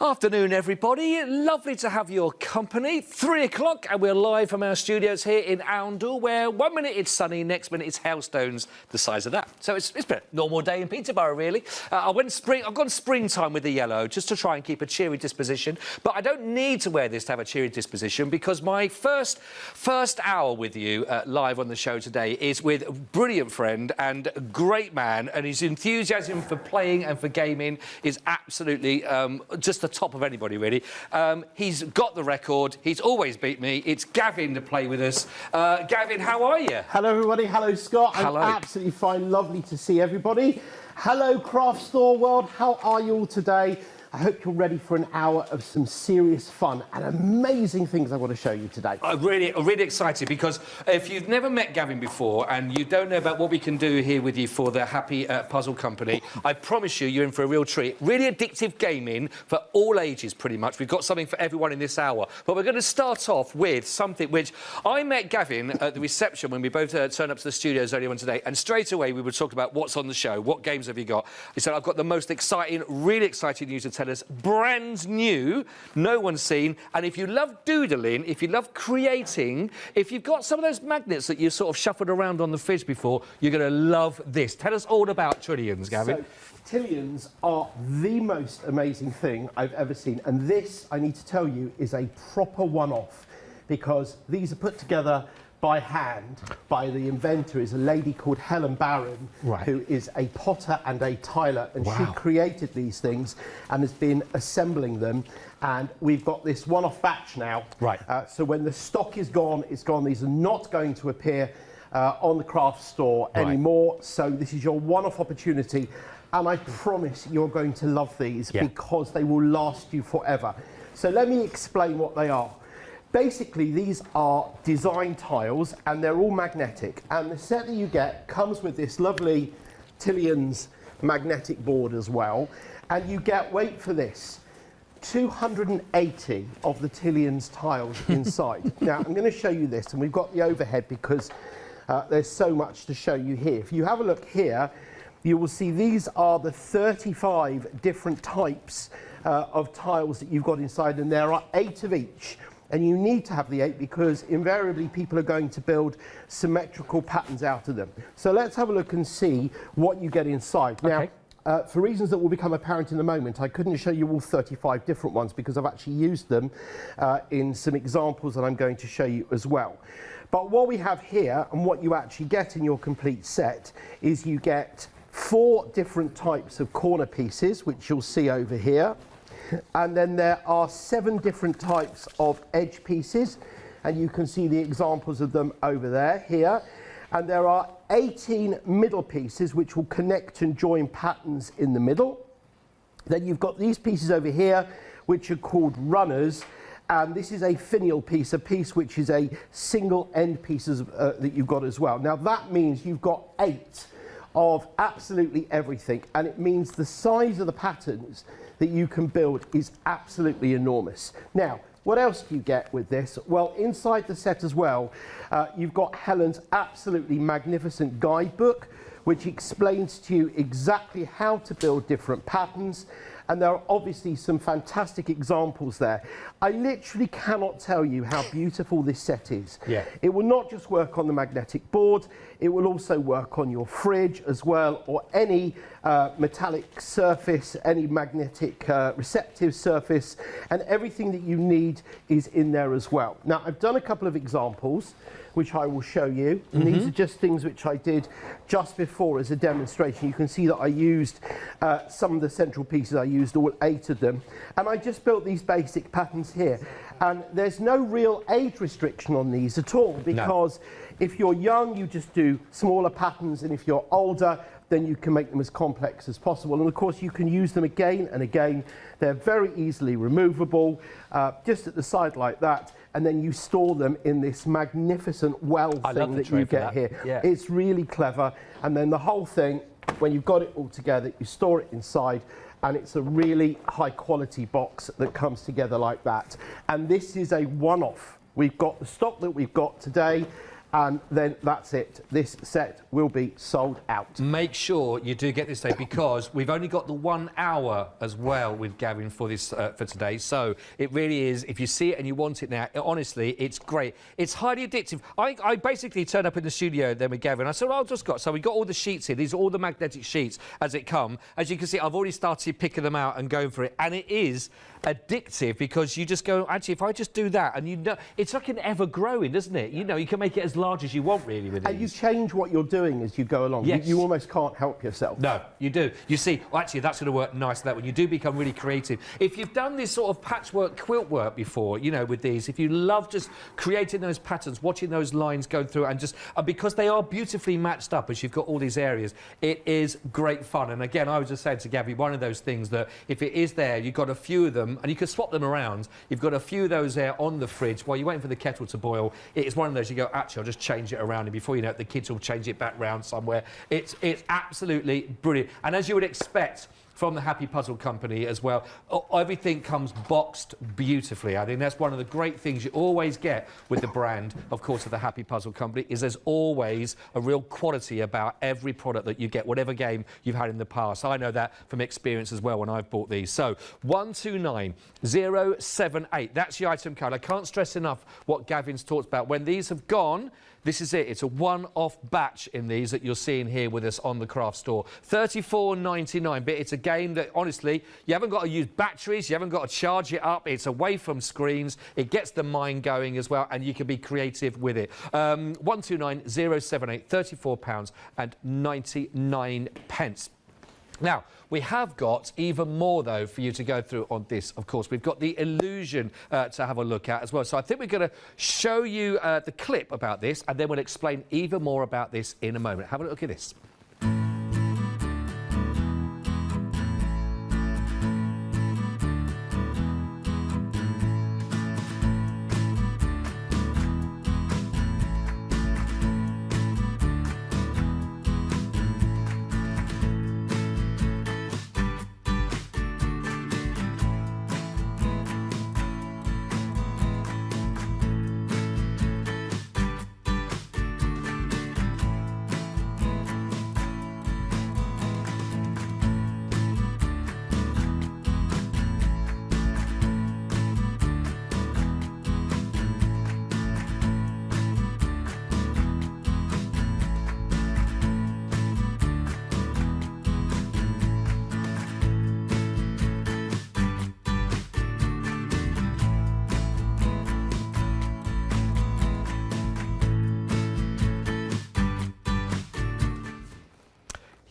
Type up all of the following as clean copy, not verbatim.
Afternoon, everybody. Lovely to have your company. 3 o'clock, and we're live from our studios here in Oundle, where 1 minute it's sunny, next minute it's hailstones the size of that. So it's been a normal day in Peterborough, really. I've gone springtime with the yellow, just to try and keep a cheery disposition. But I don't need to wear this to have a cheery disposition, because my first hour with you live on the show today is with a brilliant friend and a great man, and his enthusiasm for playing and for gaming is absolutely just the top of anybody, really. He's got the record. He's always beat me. It's Gavin to play with us. Gavin, how are you? Hello, everybody. Hello, Scott. Hello. I'm absolutely fine. Lovely to see everybody. Hello, Craft Store World. How are you all today? I hope you're ready for an hour of some serious fun and amazing things I want to show you today. I'm really excited, because if you've never met Gavin before and you don't know about what we can do here with you for the Happy Puzzle Company, I promise you're in for a real treat. Really addictive gaming for all ages, pretty much. We've got something for everyone in this hour. But we're going to start off with something which I met Gavin at the reception when we both turned up to the studios earlier on today, and straight away we would talk about what's on the show, what games have you got. He said, I've got the most exciting, really exciting news to tell us, brand new, no one's seen. And if you love doodling, if you love creating, if you've got some of those magnets that you sort of shuffled around on the fridge before, you're going to love this. Tell us all about Trillions, Gavin. So, Trillions are the most amazing thing I've ever seen. And this, I need to tell you, is a proper one-off, because these are put together by hand by the inventor, is a lady called Helen Barron, who is a potter and a tiler, and she created these things and has been assembling them, and we've got this one-off batch now. So when the stock is gone, it's gone. These are not going to appear on the craft store anymore, so this is your one-off opportunity, and I promise you're going to love these because they will last you forever. So let me explain what they are. Basically, these are design tiles, and they're all magnetic. And the set that you get comes with this lovely Trillions magnetic board as well. And you get, wait for this, 280 of the Trillions tiles inside. Now, I'm going to show you this, and we've got the overhead because there's so much to show you here. If you have a look here, you will see these are the 35 different types of tiles that you've got inside, and there are 8 of each. And you need to have the 8 because invariably people are going to build symmetrical patterns out of them. So let's have a look and see what you get inside. Now, for reasons that will become apparent in a moment, I couldn't show you all 35 different ones because I've actually used them in some examples that I'm going to show you as well. But what we have here, and what you actually get in your complete set, is you get 4 different types of corner pieces, which you'll see over here. And then there are 7 different types of edge pieces, and you can see the examples of them over there, here. And there are 18 middle pieces which will connect and join patterns in the middle. Then you've got these pieces over here which are called runners, and this is a finial piece, a piece which is a single end pieces that you've got as well. Now that means you've got 8 of absolutely everything, and it means the size of the patterns that you can build is absolutely enormous. Now, what else do you get with this? Well, inside the set as well, you've got Helen's absolutely magnificent guidebook, which explains to you exactly how to build different patterns. And there are obviously some fantastic examples there. I literally cannot tell you how beautiful this set is. It will not just work on the magnetic board, it will also work on your fridge as well, or any metallic surface, any magnetic receptive surface, and everything that you need is in there as well. Now, I've done a couple of examples which I will show you, and these are just things which I did just before as a demonstration. You can see that I used some of the central pieces, I used all 8 of them, and I just built these basic patterns here. And there's no real age restriction on these at all, because if you're young, you just do smaller patterns, and if you're older, then you can make them as complex as possible. And of course, you can use them again and again. They're very easily removable, just at the side like that. And then you store them in this magnificent well thing that you get here. It's really clever. And then the whole thing, when you've got it all together, you store it inside, and it's a really high quality box that comes together like that. And this is a one-off. We've got the stock that we've got today, and then that's it. This set will be sold out. Make sure you do get this day, because we've only got the 1 hour as well with Gavin for this for today. So it really is, if you see it and you want it now, honestly, it's great. It's highly addictive. I basically turned up in the studio then with Gavin. I said, well, I've just got, so we got all the sheets here. These are all the magnetic sheets as it come. As you can see, I've already started picking them out and going for it. And it is addictive, because you just go, actually, if I just do that, and you know, it's like an ever-growing, doesn't it? You know, you can make it as large as you want, really, with And these. you change what you're doing as you go along. Yes. You almost can't help yourself. No, you do. You see, well, actually, that's going to work nice that when you do become really creative. If you've done this sort of patchwork quilt work before, you know, with these, if you love just creating those patterns, watching those lines go through, and just because they are beautifully matched up as you've got all these areas, it is great fun. And again, I was just saying to Gabby, one of those things that if it is there, you've got a few of them, and you can swap them around. You've got a few of those there on the fridge while you're waiting for the kettle to boil. It is one of those you go, actually, I'll just change it around, and before you know it, the kids will change it back round somewhere. It's absolutely brilliant. And as you would expect from the Happy Puzzle Company as well, everything comes boxed beautifully. I think that's one of the great things you always get with the brand, of course, of the Happy Puzzle Company, is there's always a real quality about every product that you get, whatever game you've had in the past. I know that from experience as well when I've bought these. So 129078, that's the item code. I can't stress enough what Gavin's talked about. When these have gone, this is it. It's a one-off batch in these that you're seeing here with us on the craft store. $34.99, but it's a game that, honestly, you haven't got to use batteries, you haven't got to charge it up. It's away from screens. It gets the mind going as well, and you can be creative with it. 129078, £34.99. Now, we have got even more, though, for you to go through on this, of course. We've got the Illusion to have a look at as well. So I think we're going to show you the clip about this, and then we'll explain even more about this in a moment. Have a look at this.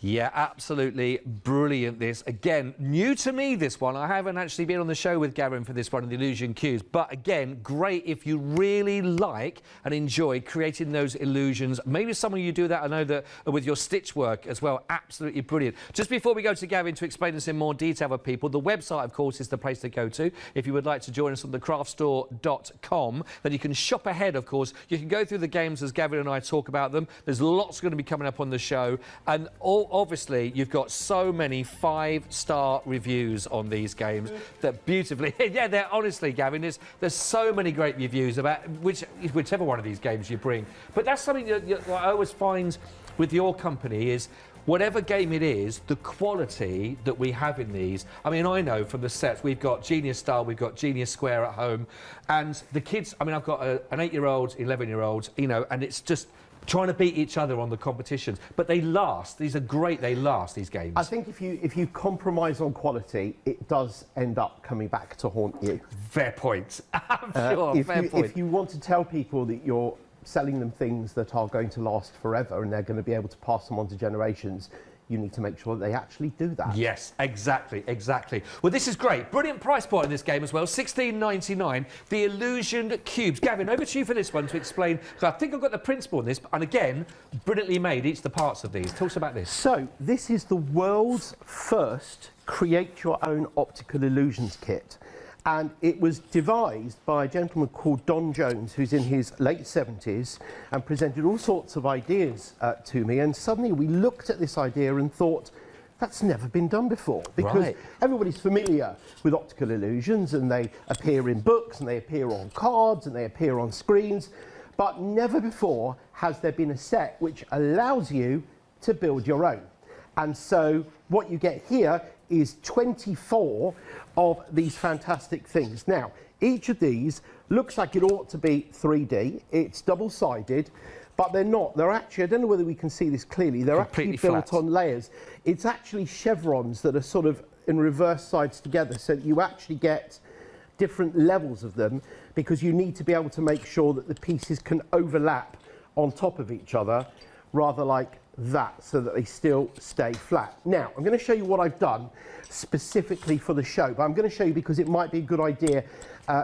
Yeah, absolutely brilliant, this. Again, new to me, this one. I haven't actually been on the show with Gavin for this one, the Illusion Cubes. But again, great if you really like and enjoy creating those illusions. Maybe some of you do that, I know that with your stitch work as well. Absolutely brilliant. Just before we go to Gavin to explain this in more detail for people, the website, of course, is the place to go to. If you would like to join us on thecraftstore.com, then you can shop ahead, of course. You can go through the games as Gavin and I talk about them. There's lots going to be coming up on the show. And obviously, you've got so many 5-star reviews on these games that beautifully... yeah, they're honestly, Gavin, there's so many great reviews about whichever one of these games you bring. But that's something that I always find with your company is whatever game it is, the quality that we have in these. I mean, I know from the sets, we've got Genius Star, we've got Genius Square at home, and the kids, I mean, I've got an 8-year-old, 11-year-old, you know, and it's just trying to beat each other on the competitions. But they last. These are great. They last, these games. I think if you compromise on quality, it does end up coming back to haunt you. Fair point. I'm sure, fair point. If you want to tell people that you're selling them things that are going to last forever and they're going to be able to pass them on to generations, you need to make sure that they actually do that. Yes, exactly, exactly. Well, this is great. Brilliant price point in this game as well, $16.99. The Illusion Cubes. Gavin, over to you for this one to explain. So I think I've got the principle in this, and again, brilliantly made, each of the parts of these. Talk to us about this. So, this is the world's first create your own optical illusions kit. And it was devised by a gentleman called Don Jones, who's in his late 70s, and presented all sorts of ideas to me. And suddenly we looked at this idea and thought, that's never been done before. Because everybody's familiar with optical illusions, and they appear in books, and they appear on cards, and they appear on screens. But never before has there been a set which allows you to build your own. And so what you get here is 24 of these fantastic things. Now, each of these looks like it ought to be 3D. It's double-sided, but they're not. They're actually, I don't know whether we can see this clearly, they're Completely actually built flat. on layers. It's actually chevrons that are sort of in reverse sides together, so that you actually get different levels of them, because you need to be able to make sure that the pieces can overlap on top of each other, rather like that, so that they still stay flat. Now, I'm going to show you what I've done specifically for the show, but I'm going to show you because it might be a good idea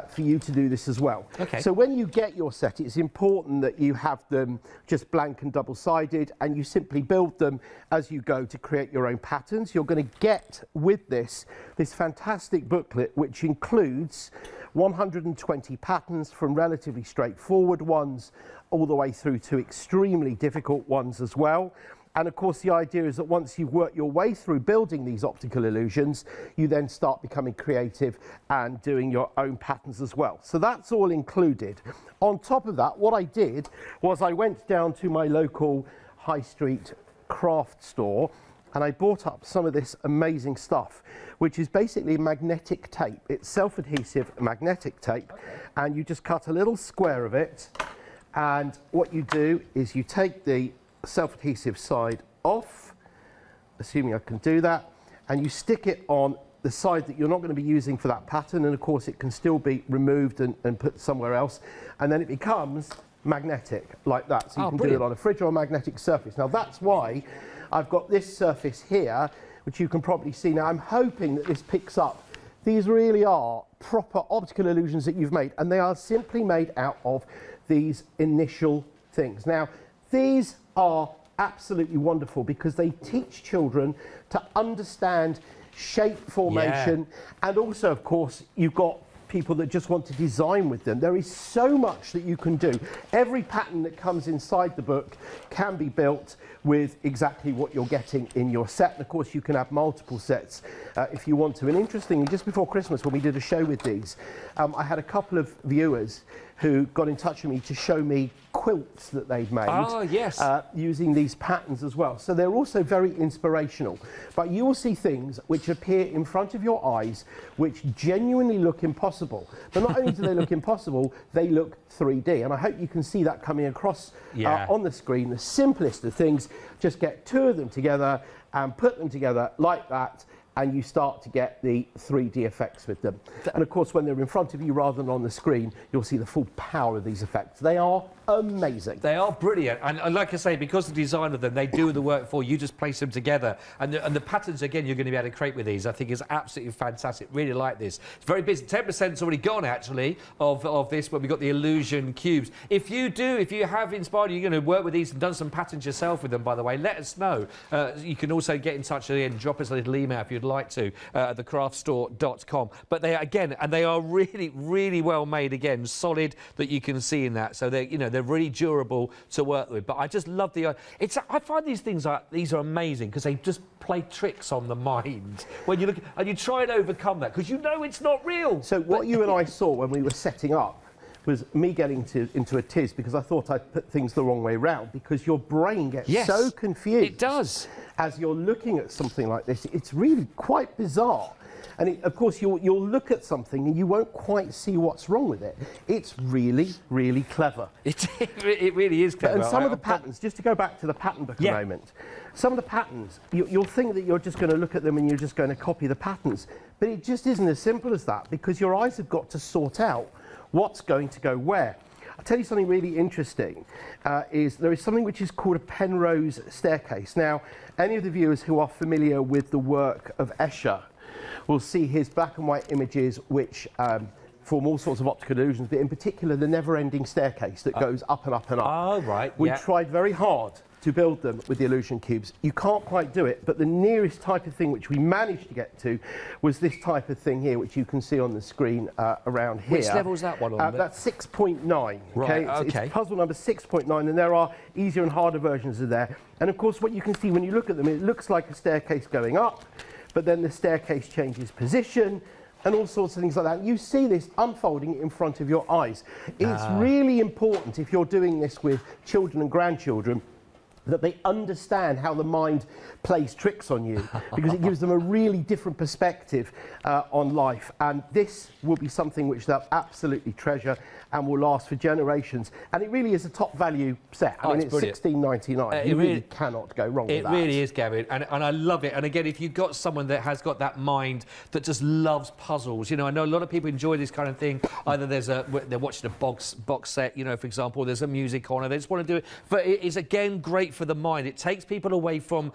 for you to do this as well. Okay. So when you get your set, it's important that you have them just blank and double-sided, and you simply build them as you go to create your own patterns. You're going to get with this fantastic booklet, which includes 120 patterns, from relatively straightforward ones all the way through to extremely difficult ones as well. And of course, the idea is that once you've worked your way through building these optical illusions, you then start becoming creative and doing your own patterns as well. So that's all included. On top of that, what I did was I went down to my local high street craft store, and I bought up some of this amazing stuff, which is basically magnetic tape. It's self-adhesive magnetic tape, and you just cut a little square of it, and what you do is you take the self-adhesive side off, assuming I can do that, and you stick it on the side that you're not going to be using for that pattern, and of course it can still be removed and put somewhere else, and then it becomes magnetic like that. So you can do it on a fridge or a magnetic surface. Now that's why I've got this surface here, which you can probably see. Now I'm hoping that this picks up. These really are proper optical illusions that you've made, and they are simply made out of these initial things. Now, these are absolutely wonderful because they teach children to understand shape formation, and also, of course, you've got people that just want to design with them. There is so much that you can do. Every pattern that comes inside the book can be built with exactly what you're getting in your set. And of course, you can have multiple sets if you want to. And interestingly, just before Christmas, when we did a show with these, I had a couple of viewers who got in touch with me to show me quilts that they've made using these patterns as well. So they're also very inspirational. But you will see things which appear in front of your eyes which genuinely look impossible. But not only do they look impossible, they look 3D. And I hope you can see that coming across on the screen. The simplest of things, just get two of them together and put them together like that, and you start to get the 3D effects with them. And of course, when they're in front of you rather than on the screen, you'll see the full power of these effects. They are amazing. They are brilliant. And like I say, because the design of them, they do the work for you. You just place them together. And the patterns, again, you're going to be able to create with these, I think is absolutely fantastic. Really like this. It's very busy. 10%'s already gone, actually, of this, but we've got the illusion cubes. If you have inspired, you're going to work with these and done some patterns yourself with them, by the way, let us know. You can also get in touch and drop us a little email if you'd like to, at thecraftstore.com. But they are, again, and they are really, really well made, again, solid, that you can see in that. So they're really durable to work with. But I just love I find these are amazing because they just play tricks on the mind when you look and you try and overcome that because you know it's not real. So what you and I saw when we were setting up was me getting into a tiz because I thought I'd put things the wrong way round, because your brain gets so confused. It does. As you're looking at something like this, it's really quite bizarre. And of course, you'll look at something and you won't quite see what's wrong with it. It's really, really clever. It really is clever. And some of the patterns, just to go back to the pattern book a moment, some of the patterns, you'll think that you're just going to look at them and you're just going to copy the patterns. But it just isn't as simple as that, because your eyes have got to sort out what's going to go where. I'll tell you something really interesting, there is something which is called a Penrose Staircase. Now, any of the viewers who are familiar with the work of Escher will see his black and white images which form all sorts of optical illusions, but in particular the never-ending staircase that goes up and up and up. Oh, right. We tried very hard to build them with the illusion cubes. You can't quite do it, but the nearest type of thing which we managed to get to was this type of thing here, which you can see on the screen around here. Which level is that one on? That's 6.9. Right, It's puzzle number 6.9, and there are easier and harder versions of there. And of course, what you can see when you look at them, it looks like a staircase going up, but then the staircase changes position, and all sorts of things like that. You see this unfolding in front of your eyes. It's really important if you're doing this with children and grandchildren that they understand how the mind plays tricks on you, because it gives them a really different perspective on life. And this will be something which they'll absolutely treasure and will last for generations. And it really is a top value set. I mean, it's $16.99. You really cannot go wrong with that. It really is, Gavin, and I love it. And again, if you've got someone that has got that mind that just loves puzzles, you know, I know a lot of people enjoy this kind of thing. Either they're watching a box set, you know, for example, there's a music on, or they just want to do it. But it is, again, great for the mind. It takes people away from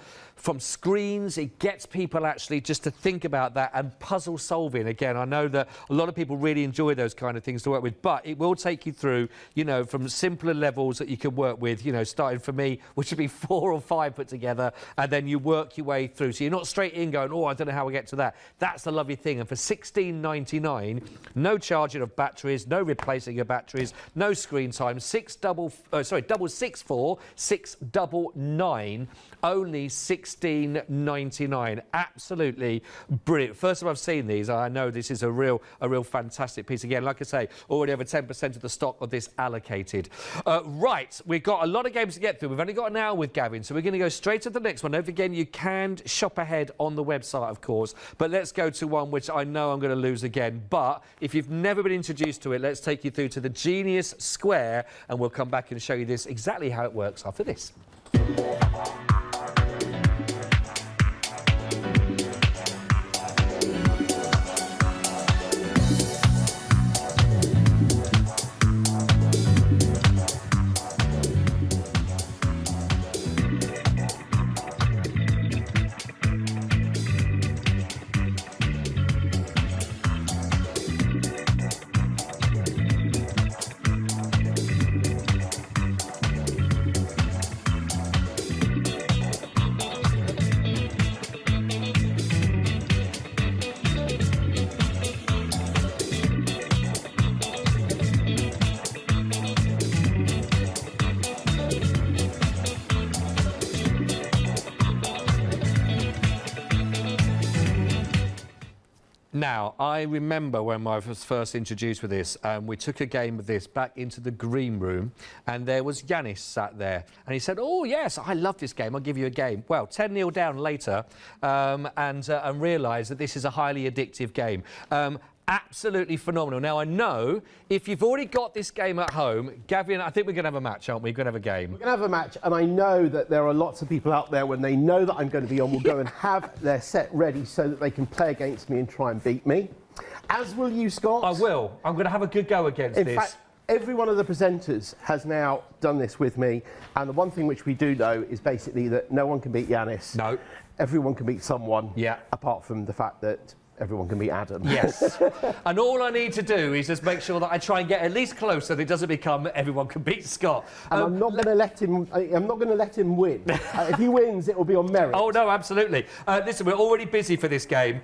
screens. It gets people actually just to think about that, and puzzle solving. Again, I know that a lot of people really enjoy those kind of things to work with, but it will take you through, you know, from simpler levels that you can work with, you know, starting for me, which would be 4 or 5 put together, and then you work your way through. So you're not straight in going, oh, I don't know how I get to that. That's the lovely thing. And for $16.99, no charging of batteries, no replacing your batteries, no screen time, 664 699, only $16.99. Absolutely brilliant. First time I've seen these, I know this is a real fantastic piece. Again, like I say, already over 10% of the stock of this allocated. Right, we've got a lot of games to get through. We've only got an hour with Gavin, so we're going to go straight to the next one. Don't forget, you can shop ahead on the website, of course, but let's go to one which I know I'm going to lose again. But if you've never been introduced to it, let's take you through to the Genius Square, and we'll come back and show you this exactly how it works after this. Now, I remember when I was first introduced with this, we took a game of this back into the green room, and there was Yanis sat there, and he said, oh, yes, I love this game, I'll give you a game. Well, 10-0 down later, and realised that this is a highly addictive game. Absolutely phenomenal. Now, I know if you've already got this game at home, Gavin, I think we're going to have a match, aren't we? We're going to have a game. We're going to have a match, and I know that there are lots of people out there, when they know that I'm going to be on, will go and have their set ready so that they can play against me and try and beat me. As will you, Scott. I will. I'm going to have a good go against this. In fact, every one of the presenters has now done this with me, and the one thing which we do know is basically that no one can beat Yanis. No. Everyone can beat someone. Yeah. Apart from the fact that everyone can beat Adam. Yes. And all I need to do is just make sure that I try and get at least close so that it doesn't become everyone can beat Scott. And I'm not going to let him. I'm not going to let him win. If he wins, it will be on merit. Oh no, absolutely. Listen, we're already busy for this game.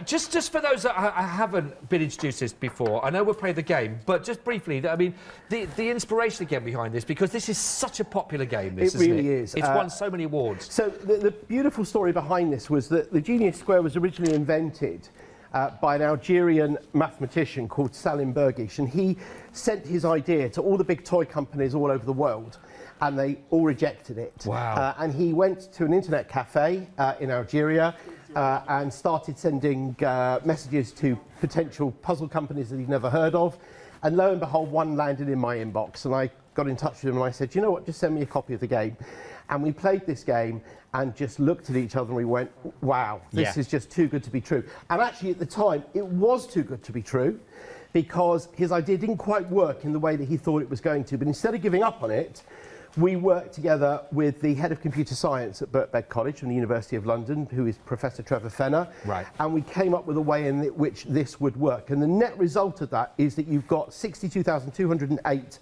Just for those that haven't been introduced to this before, I know we'll play the game, but just briefly, I mean, the inspiration again behind this, because this is such a popular game. This, it really is. It's won so many awards. So the beautiful story behind this was that the Genius Square was originally invented by an Algerian mathematician called Salim Bergish, and he sent his idea to all the big toy companies all over the world, and they all rejected it. Wow. And he went to an internet cafe in Algeria and started sending messages to potential puzzle companies that he'd never heard of, and lo and behold, one landed in my inbox, and I got in touch with him and I said, you know what, just send me a copy of the game. And we played this game and just looked at each other and we went, wow, this is just too good to be true. And actually at the time, it was too good to be true, because his idea didn't quite work in the way that he thought it was going to. But instead of giving up on it, we worked together with the head of computer science at Birkbeck College from the University of London, who is Professor Trevor Fenner. Right. And we came up with a way in which this would work. And the net result of that is that you've got 62,208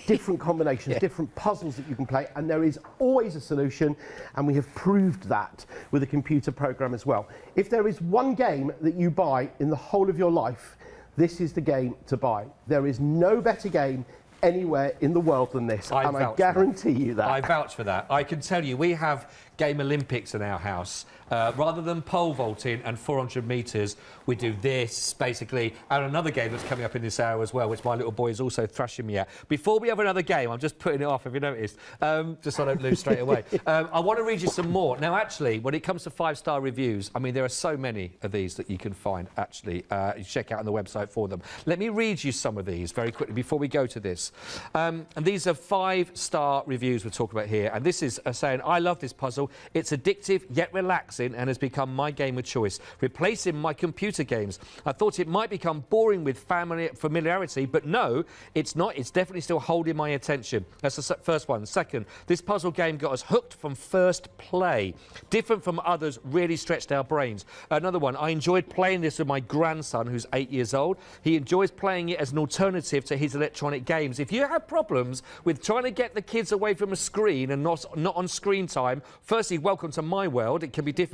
different combinations, different puzzles that you can play, and there is always a solution, and we have proved that with a computer program as well. If there is one game that you buy in the whole of your life, this is the game to buy. There is no better game anywhere in the world than this, and I guarantee you that. I vouch for that. I can tell you, we have Game Olympics in our house. Rather than pole vaulting and 400 metres, we do this, basically, and another game that's coming up in this hour as well, which my little boy is also thrashing me at. Before we have another game, I'm just putting it off, have you noticed? Just so I don't lose straight away. I want to read you some more. Now, actually, when it comes to 5-star reviews, I mean, there are so many of these that you can find, actually. You check out on the website for them. Let me read you some of these very quickly before we go to this. And these are 5-star reviews we're talking about here. And this is saying, I love this puzzle. It's addictive yet relaxing and has become my game of choice, replacing my computer games. I thought it might become boring with familiarity, but no, it's not. It's definitely still holding my attention. That's the first one. Second, this puzzle game got us hooked from first play. Different from others, really stretched our brains. Another one, I enjoyed playing this with my grandson, who's 8 years old. He enjoys playing it as an alternative to his electronic games. If you have problems with trying to get the kids away from a screen and not on screen time, firstly, welcome to my world. It can be difficult.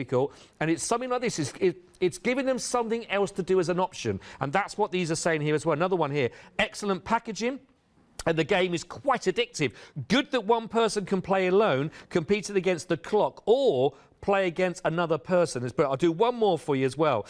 And it's something like this. It's giving them something else to do as an option. And that's what these are saying here as well. Another one here. Excellent packaging. And the game is quite addictive. Good that one person can play alone, competing against the clock, or play against another person. But I'll do one more for you as well.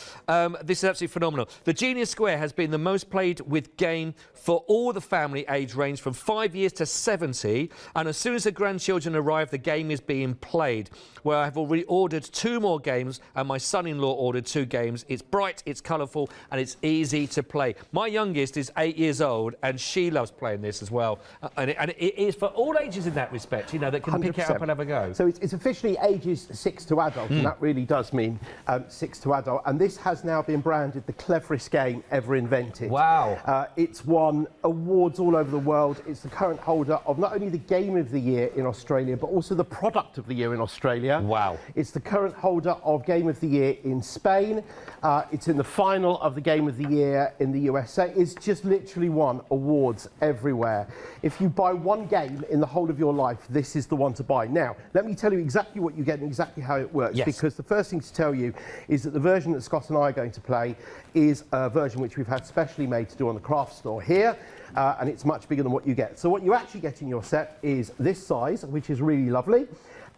This is absolutely phenomenal. The Genius Square has been the most played with game for all the family age range from 5 years to 70. And as soon as the grandchildren arrive, the game is being played. Where I've already ordered 2 more games and my son-in-law ordered 2 games. It's bright, it's colourful, and it's easy to play. My youngest is 8 years old and she loves playing this as well. And it is for all ages in that respect, you know, that can 100%. pick it up and have a go. So it's officially ages 6 to adult, and that really does mean 6 to adult. And this has now been branded the cleverest game ever invented. Wow. It's won awards all over the world. It's the current holder of not only the Game of the Year in Australia, but also the Product of the Year in Australia. Wow. It's the current holder of Game of the Year in Spain. It's in the final of the Game of the Year in the USA. It's just literally won awards everywhere. If you buy one game in the whole of your life, this is the one to buy. Now, let me tell you exactly what you get and exactly how it works. Yes. Because the first thing to tell you is that the version that Scott and I are going to play is a version which we've had specially made to do on the craft store here. And it's much bigger than what you get. So what you actually get in your set is this size, which is really lovely.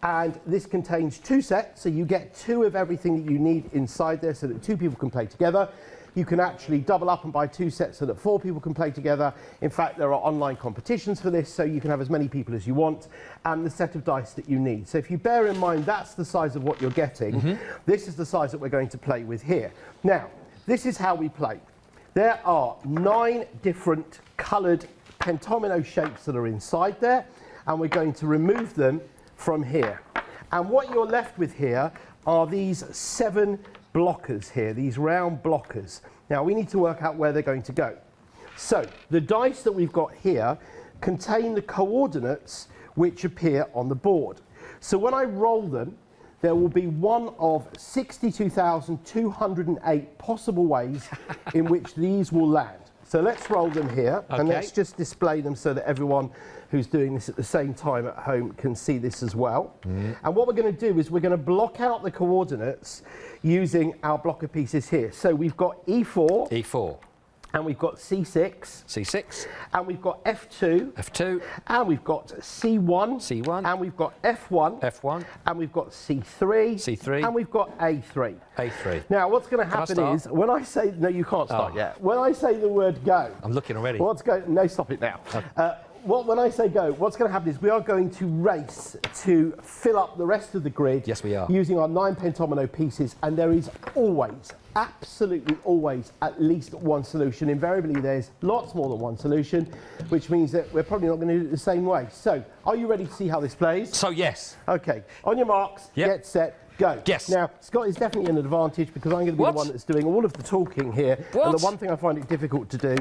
And this contains 2 sets, so you get 2 of everything that you need inside there so that 2 people can play together. You can actually double up and buy 2 sets so that 4 people can play together. In fact, there are online competitions for this, so you can have as many people as you want, and the set of dice that you need. So if you bear in mind that's the size of what you're getting, this is the size that we're going to play with here. Now, this is how we play. There are 9 different coloured pentomino shapes that are inside there, and we're going to remove them from here. And what you're left with here are these 7 blockers here, these round blockers. Now we need to work out where they're going to go. So the dice that we've got here contain the coordinates which appear on the board. So when I roll them, there will be one of 62,208 possible ways in which these will land. So let's roll them here, and let's just display them so that everyone who's doing this at the same time at home can see this as well. And what we're going to do is we're going to block out the coordinates using our blocker pieces here. So we've got E4. E4. And we've got C6. C6. And we've got F2. F2. And we've got C1. C1. And we've got F1. F1. And we've got C3. C3. And we've got A3. A3. Now, what's going to happen is, when I say, no, you can't start yet. When I say the word go. I'm looking already. No, stop it now. When I say go, what's going to happen is we are going to race to fill up the rest of the grid. Yes, we are. Using our 9 pentomino pieces, and there is always, absolutely always, at least one solution. Invariably, there's lots more than one solution, which means that we're probably not going to do it the same way. So, are you ready to see how this plays? So, yes. Okay. On your marks, get set, go. Yes. Now, Scott is definitely in an advantage because I'm going to be the one that's doing all of the talking here. What? And the one thing I find it difficult to do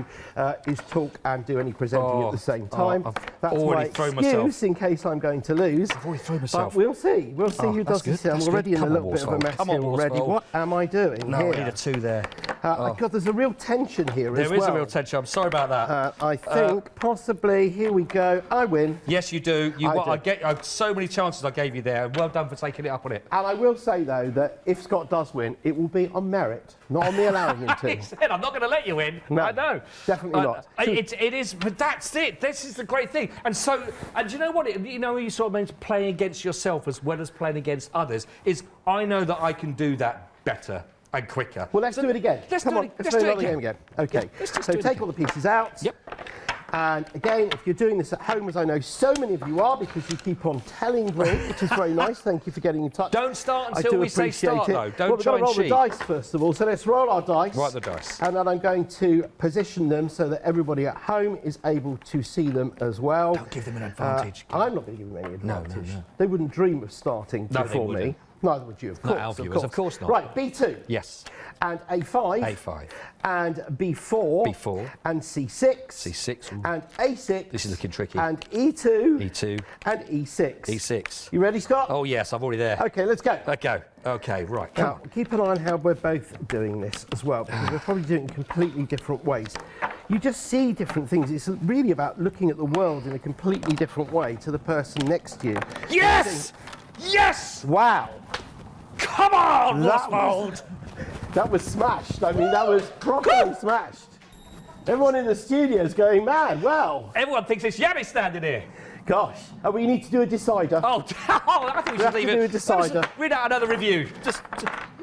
is talk and do any presenting at the same time. That's my excuse in case I'm going to lose. I've already thrown myself. But we'll see. We'll see who does this. I'm already in a little bit of a mess here already. What am I doing No, here? I need a 2 there. God, there's a real tension here as well. There is a real tension. I'm sorry about that. I think possibly, here we go, I win. Yes, you do. I get so many chances I gave you there. Well done for taking it up on it. And I will say, though, that if Scott does win, it will be on merit, not on me allowing him to. He said, I'm not going to let you win. No, I know. definitely not. It is, but that's it. This is the great thing. And so, and do you know what? You know, you sort of meant playing against yourself as well as playing against others, is I know that I can do that better and quicker. Well, let's do it again. Let's Come do on, it, let's play another game again. Okay, Yeah, so take all the pieces out. Yep. And again, if you're doing this at home, as I know so many of you are, because you keep on telling me, which is very nice. Thank you for getting in touch. Don't start I until do we say appreciate start, it. though. Don't well, we're try going to and roll cheat. the dice first of all. So let's roll our dice. Roll the dice. And then I'm going to position them so that everybody at home is able to see them as well. Don't give them an advantage. I'm not going to give them any advantage. no. They wouldn't dream of starting No, they before me. wouldn't. Neither would you, of course. Not our viewers, of course not. Right, B2. Yes. And A5. A5. And B4. B4. And C6. C6. Ooh. And A6. This is looking tricky. And E2. E2. And E6. E6. You ready, Scott? Oh, yes, I'm already there. Okay, let's go. Let's go. Okay, right. Come Now, on. keep an eye on how we're both doing this as well, because we're probably doing it in completely different ways. You just see different things. It's really about looking at the world in a completely different way to the person next to you. Yes! Yes! Wow. Come on, That Roswald! That was smashed. I mean, that was properly smashed. Everyone in the studio is going mad. Wow. Everyone thinks it's Yami standing here. Gosh. We need to do a decider. Oh, I think we should have leave to it. do a decider. Let's read out another review. Just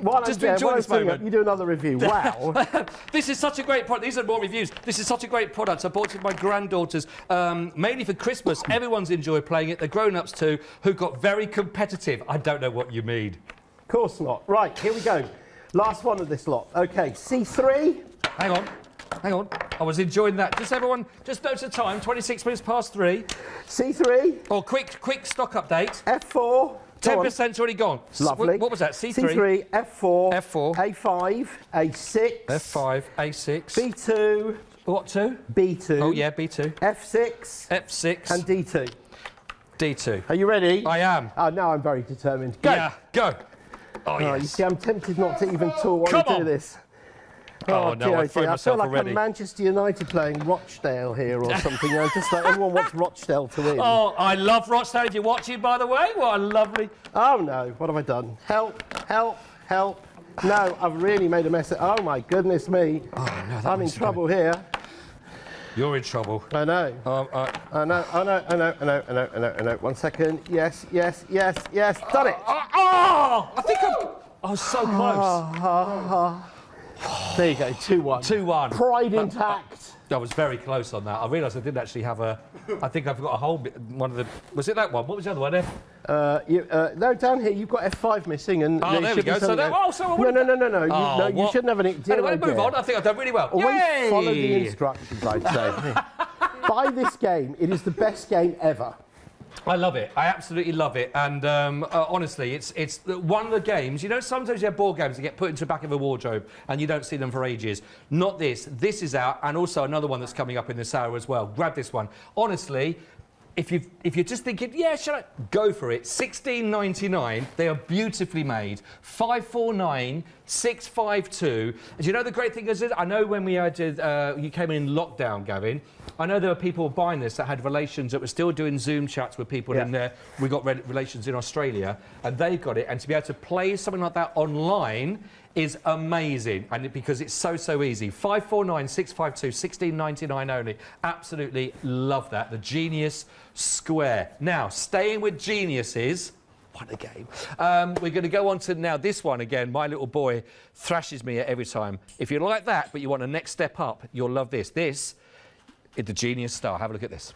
While enjoy I'm this doing it, moment. you do another review. Wow. This is such a great product. These are more reviews. This is such a great product. I bought it for my granddaughters, mainly for Christmas. Everyone's enjoyed playing it. The grown-ups too, who got very competitive. I don't know what you mean. Of course not. Right, here we go. Last one of this lot. Okay, C3. Hang on. Hang on. I was enjoying that. Just everyone, just note the time. 26 minutes past 3. C3. Or quick stock update. F4. 10%'s already gone. Lovely. What was that? C3. C3, F4. F4. A5, A6. F5, A6. B2. What two? B2. Oh yeah, B2. F6. F6. And D2. D2. Are you ready? I am. Oh, now I'm very determined. Go. Yeah, go. Oh, Oh, you yes. see, I'm tempted not to even talk Come while I on. do this. Oh, no, I threw I feel myself like already. I'm Manchester United playing Rochdale here or something. I'm just like, everyone wants Rochdale to win. Oh, I love Rochdale. If you're watching, by the way, what a lovely... Oh, no, what have I done? Help, help, help. No, I've really made a mess of... Oh, my goodness me. Oh, no, that I'm in must have trouble here. You're in trouble. I know. I know. 1 second. Yes. Done it. I think I was so close. There you go, 2-1. 2-1. Pride intact. I was very close on that. I realised I didn't actually have a... I think I've got a whole bit... One of the... Was it that one? What was the other one, No, down here, you've got F5 missing. And Oh, there we go. So that... Oh, so I would've- No, you what? shouldn't have any... Anyway, move on. I think I've done really well. Always Yay! follow the instructions, I'd say. Buy this game. It is the best game ever. I love it. I absolutely love it. And honestly, it's one of the games. You know, sometimes you have board games that get put into the back of a wardrobe and you don't see them for ages. Not this. This is out, and also another one that's coming up in this hour as well. Grab this one. Honestly, if you're just thinking, yeah, should I go for it? $16.99. They are beautifully made. 549 652. And you know the great thing is, I know when we had you came in lockdown, Gavin. I know there were people buying this that had relations that were still doing Zoom chats with people in there. We got relations in Australia, and they got it. And to be able to play something like that online is amazing, and because it's so easy. 549 652 $16.99 only. Absolutely love that. The Genius Square. Now, staying with geniuses. What a game. We're going to go on to now this one again. My little boy thrashes me every time. If you like that, but you want a next step up, you'll love this. This is the Genius Star. Have a look at this.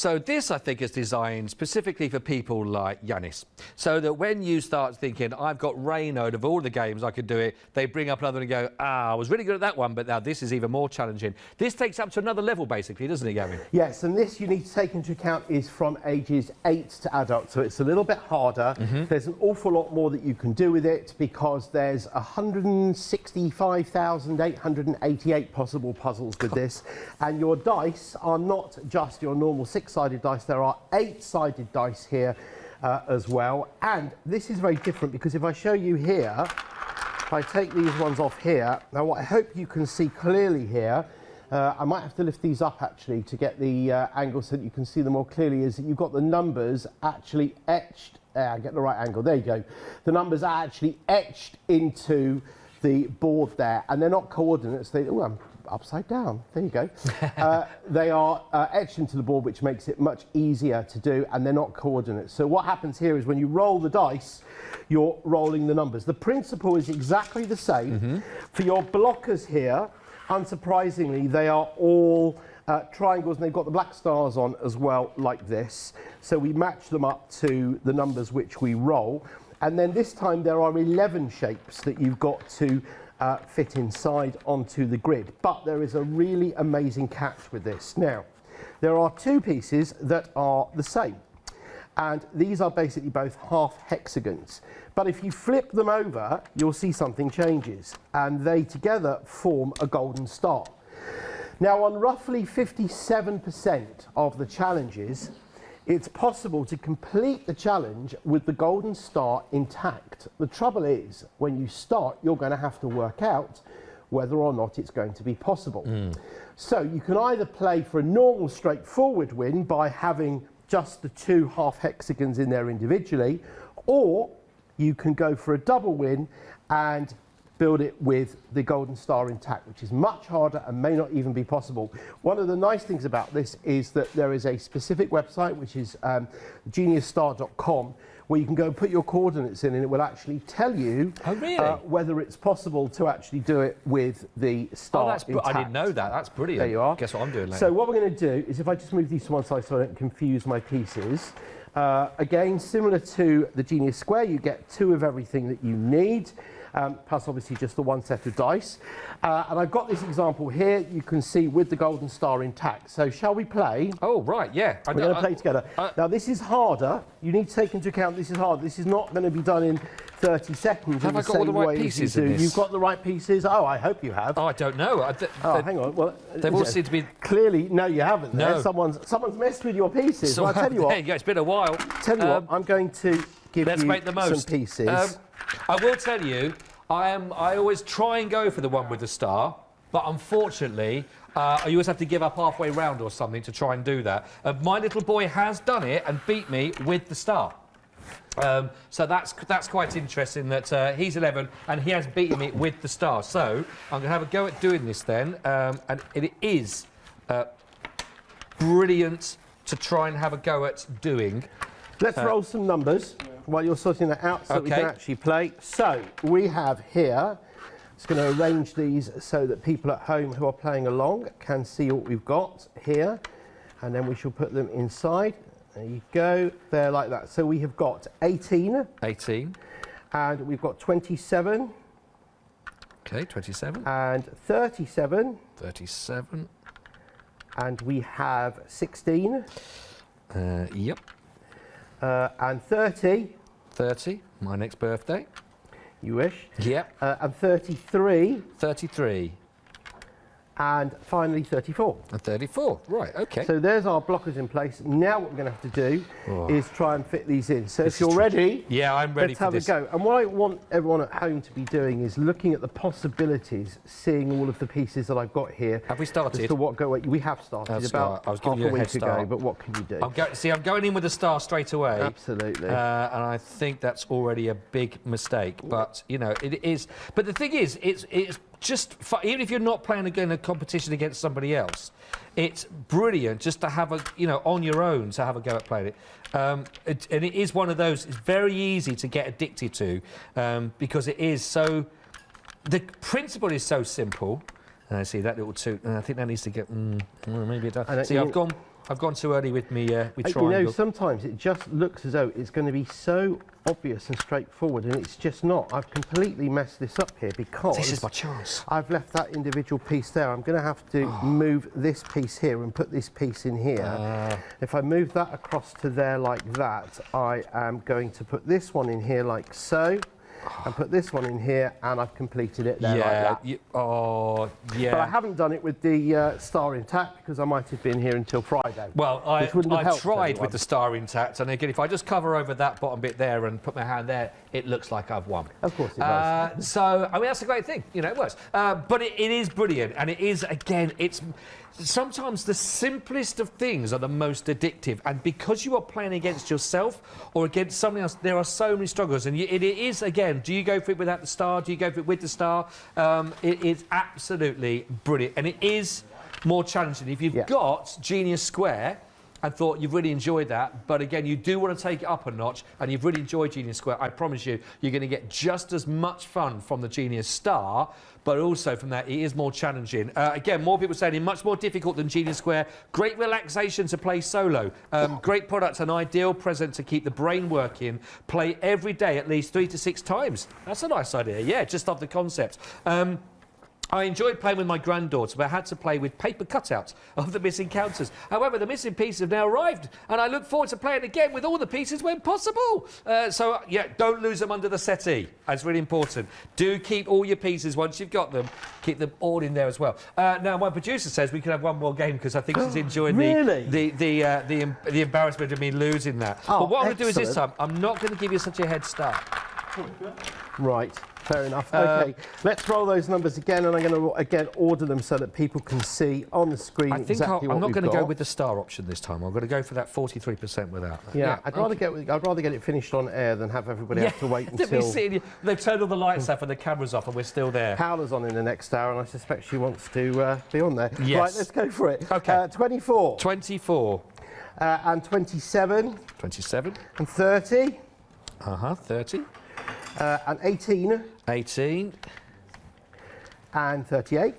So this, I think, is designed specifically for people like Yanis, so that when you start thinking, I've got Reynard of all the games, I could do it, they bring up another and go, I was really good at that one, but now this is even more challenging. This takes up to another level, basically, doesn't it, Gavin? Yes, and this you need to take into account is from ages 8 to adult, so it's a little bit harder. There's an awful lot more that you can do with it because there's 165,888 possible puzzles with this, and your dice are not just your normal 6-sided dice, there are 8-sided dice here as well. And this is very different because if I show you here, if I take these ones off here, now what I hope you can see clearly here, I might have to lift these up actually to get the angle so that you can see them more clearly, is that you've got the numbers actually etched, get the right angle, there you go. The numbers are actually etched into the board there, and they're not coordinates, I'm upside down, there you go. They are etched into the board, which makes it much easier to do, and they're not coordinates. So what happens here is when you roll the dice, you're rolling the numbers. The principle is exactly the same. For your blockers here, unsurprisingly, they are all triangles, and they've got the black stars on as well, like this. So we match them up to the numbers which we roll. And then this time there are 11 shapes that you've got to fit inside onto the grid. But there is a really amazing catch with this. Now, there are 2 pieces that are the same. And these are basically both half hexagons. But if you flip them over, you'll see something changes. And they together form a golden star. Now, on roughly 57% of the challenges, it's possible to complete the challenge with the golden star intact. The trouble is, when you start, you're going to have to work out whether or not it's going to be possible. So you can either play for a normal straightforward win by having just the 2 half hexagons in there individually, or you can go for a double win and build it with the golden star intact, which is much harder and may not even be possible. One of the nice things about this is that there is a specific website, which is geniusstar.com, where you can go and put your coordinates in, and it will actually tell you whether it's possible to actually do it with the star intact. I didn't know that. That's brilliant. There you are. Guess what I'm doing later. So what we're going to do is, if I just move these to one side so I don't confuse my pieces, again, similar to the Genius Square, you get 2 of everything that you need. Plus obviously just the 1 set of dice. And I've got this example here, you can see with the golden star intact. So shall we play? Oh, right, yeah. We're going to play together. Now this is harder. You need to take into account this is hard. This is not going to be done in 30 seconds. Have I got all the right pieces in this? You've got the right pieces? Oh, I hope you have. Oh, I don't know. Hang on. Well, they've all seemed to be... Clearly, no, you haven't. No. Someone's messed with your pieces. Well, I'll tell you what. There you go, it's been a while. Tell you what, I'm going to give you make the most. some pieces. I will tell you, I always try and go for the one with the star, but unfortunately, I always have to give up halfway round or something to try and do that. My little boy has done it and beat me with the star. So that's quite interesting that he's 11 and he has beaten me with the star. So I'm going to have a go at doing this then, and it is brilliant to try and have a go at doing. Let's roll some numbers while you're sorting that out so that we can actually play. So we have here, just going to arrange these so that people at home who are playing along can see what we've got here, and then we shall put them inside. There you go, there like that. So we have got 18. 18. And we've got 27. Okay, 27. And 37. 37. And we have 16. Yep. And 30. 30, my next birthday. You wish. Yep. And 33. 33. And finally 34. And 34, right, okay. So there's our blockers in place. Now what we're going to have to do is try and fit these in. So if you're ready, yeah, I'm ready for this. Let's have a go. And what I want everyone at home to be doing is looking at the possibilities, seeing all of the pieces that I've got here. Have we started? As to what go away. We have started about I was half giving you a a week head start. ago, but what can you do? I'm going in with a star straight away. Absolutely. And I think that's already a big mistake. But, you know, it is. But the thing is, it's just even if you're not playing in a competition against somebody else, it's brilliant just to have a, you know, on your own to have a go at playing it. And it is one of those, it's very easy to get addicted to because it is so, the principle is so simple. And I see that little toot, and I think that needs to get, maybe it does. See, I've gone I've gone too early with me with You triangle. know, sometimes it just looks as though it's going to be so obvious and straightforward, and it's just not. I've completely messed this up here because This is my chance. I've left that individual piece there. I'm going to have to move this piece here and put this piece in here. If I move that across to there like that, I am going to put this one in here like so, and put this one in here, and I've completed it there like that. Yeah. But I haven't done it with the star intact because I might have been here until Friday. Well, which wouldn't have I helped tried anyone. with the star intact, and again, if I just cover over that bottom bit there and put my hand there, it looks like I've won. Of course it does. So, I mean, that's a great thing. You know, it works. But it is brilliant, and it is, again, it's sometimes the simplest of things are the most addictive, and because you are playing against yourself or against something else, there are so many struggles, and it is, again, do you go for it without the star? Do you go for it with the star? It is absolutely brilliant, and it is more challenging. If you've got Genius Square and thought you've really enjoyed that, but again, you do want to take it up a notch and you've really enjoyed Genius Square, I promise you, you're going to get just as much fun from the Genius Star, but also from that, it is more challenging. Again, more people saying it's much more difficult than Genius Square. Great relaxation to play solo. Great product, an ideal present to keep the brain working. Play every day at least 3 to 6 times. That's a nice idea, yeah, just off the concept. I enjoyed playing with my granddaughter, but I had to play with paper cutouts of the missing counters. However, the missing pieces have now arrived, and I look forward to playing again with all the pieces when possible. So, yeah, don't lose them under the settee. That's really important. Do keep all your pieces once you've got them. Keep them all in there as well. Now, my producer says we can have one more game because I think she's enjoying the embarrassment of me losing that. But what I'm going to do is this time, I'm not going to give you such a head start. Right. Fair enough. Okay, let's roll those numbers again, and I'm going to again order them so that people can see on the screen I think exactly what we've got. I'm not going to go with the star option this time. I'm going to go for that 43% without that. Yeah, I'd rather get it finished on air than have everybody have to wait until. They've turned all the lights off and the cameras off, and we're still there. Paola's on in the next hour, and I suspect she wants to be on there. Yes. Right, let's go for it. Okay. 24. 24. And 27. 27. And 30. 30. And 18. 18. And 38.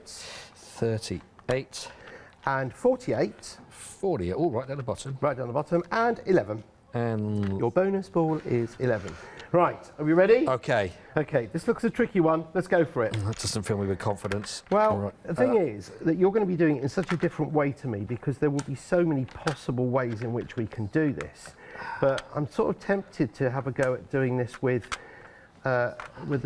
38. And 48. 40. All right down the bottom. Right down the bottom. And 11. And your bonus ball is 11. Right, are we ready? Okay. Okay, this looks a tricky one. Let's go for it. That doesn't fill me with confidence. Well, right. the thing is that you're going to be doing it in such a different way to me because there will be so many possible ways in which we can do this. But I'm sort of tempted to have a go at doing this with the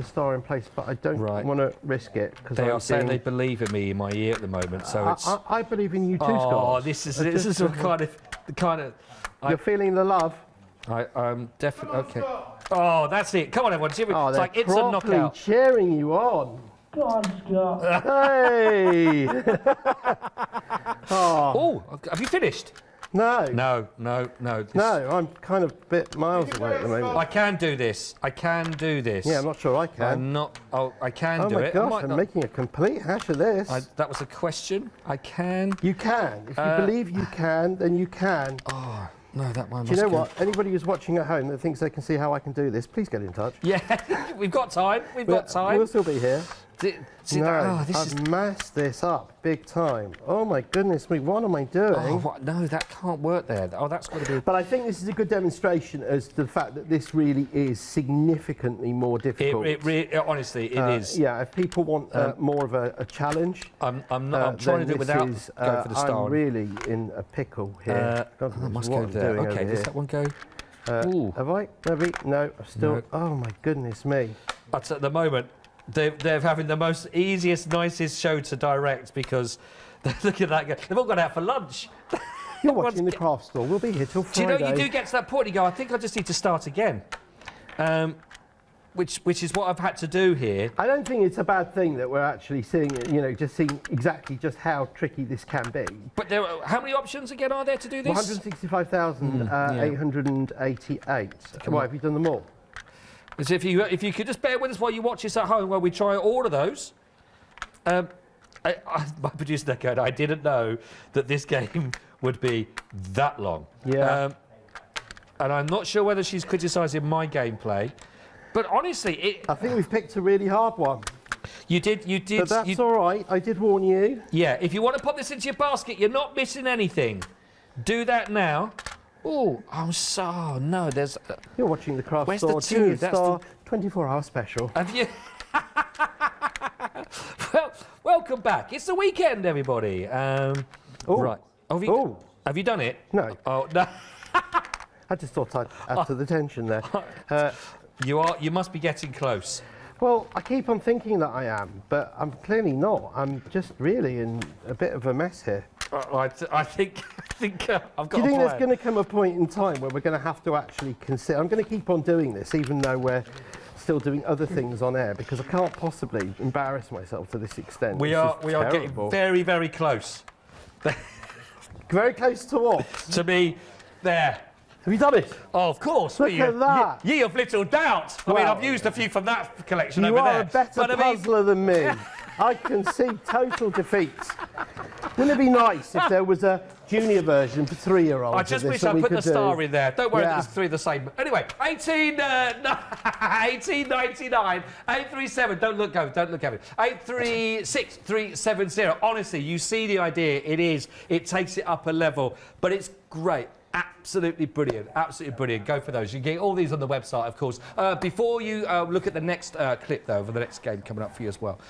star in place, but I don't want to risk it because they are saying they believe in me in my ear at the moment. So it's. I believe in you too, Scott. Oh, this is the kind of. You're feeling the love. I'm definitely okay. Oh, that's it. Come on, everyone. It's like it's a knockout. Cheering you on. Go on, Scott. Hey. Oh, have you finished? No. No. No, I'm kind of a bit miles away at the moment. I can do this. Yeah, I'm not sure I can. I'm not. Oh, I can do it. Oh my gosh, I'm making a complete hash of this. That was a question. I can. You can. If you believe you can, then you can. Oh, no, that one. Do you know what? Anybody who's watching at home that thinks they can see how I can do this, please get in touch. Yeah, we've got time. We've got time. We'll still be here. I've messed this up big time. Oh my goodness me, what am I doing? Oh, no, that can't work there. Oh, that's got to be. But I think this is a good demonstration as to the fact that this really is significantly more difficult. Honestly, it is. Yeah, if people want more of a challenge, I'm trying to do it without going for the star. I'm really in a pickle here. I must go there. Okay, does that one go? Have I? Maybe? No, I've still. No. Oh my goodness me. But at the moment, they're having the most easiest, nicest show to direct because look at that guy. They've all gone out for lunch. You're watching the craft store. We'll be here till Friday. Do you know, you do get to that point, you go, I think I just need to start again. Which is what I've had to do here. I don't think it's a bad thing that we're actually seeing, just seeing exactly just how tricky this can be. But how many options again are there to do this? 165,888. Why, have you done them all? So if you could just bear with us while you watch this at home, while we try all of those. My producer there going, I didn't know that this game would be that long. Yeah. And I'm not sure whether she's criticising my gameplay, but honestly, I think we've picked a really hard one. You did. But that's all right. I did warn you. Yeah. If you want to pop this into your basket, you're not missing anything. Do that now. Oh, no, there's... You're watching the Craft Where's Store the two? Junior That's Star 24-hour special. Have you... Well, welcome back. It's the weekend, everybody. Right. Have you done it? No. Oh, no. I just thought I'd add to the tension there. You must be getting close. Well, I keep on thinking that I am, but I'm clearly not. I'm just really in a bit of a mess here. I think I've got Do you think a there's plan. going to come a point in time where we're going to have to actually consider... I'm going to keep on doing this, even though we're still doing other things on air, because I can't possibly embarrass myself to this extent. We are getting very, very close. Very close to what? To me, there. Have you done it? Oh, of course. Look at that. Ye of little doubt. I mean, Well, I've used a few from that collection You over are there. a better But I mean, puzzler than me. I can see total defeat. Wouldn't it be nice if there was a junior version for 3-year-olds? I just wish I put the star in there. Don't worry, there's three the same. Anyway, 1899, 837. Don't look, Gavin. 836370. Honestly, you see the idea. It takes it up a level, but it's great. Absolutely brilliant. Absolutely brilliant. Go for those. You can get all these on the website, of course. Before you look at the next clip, though, for the next game coming up for you as well.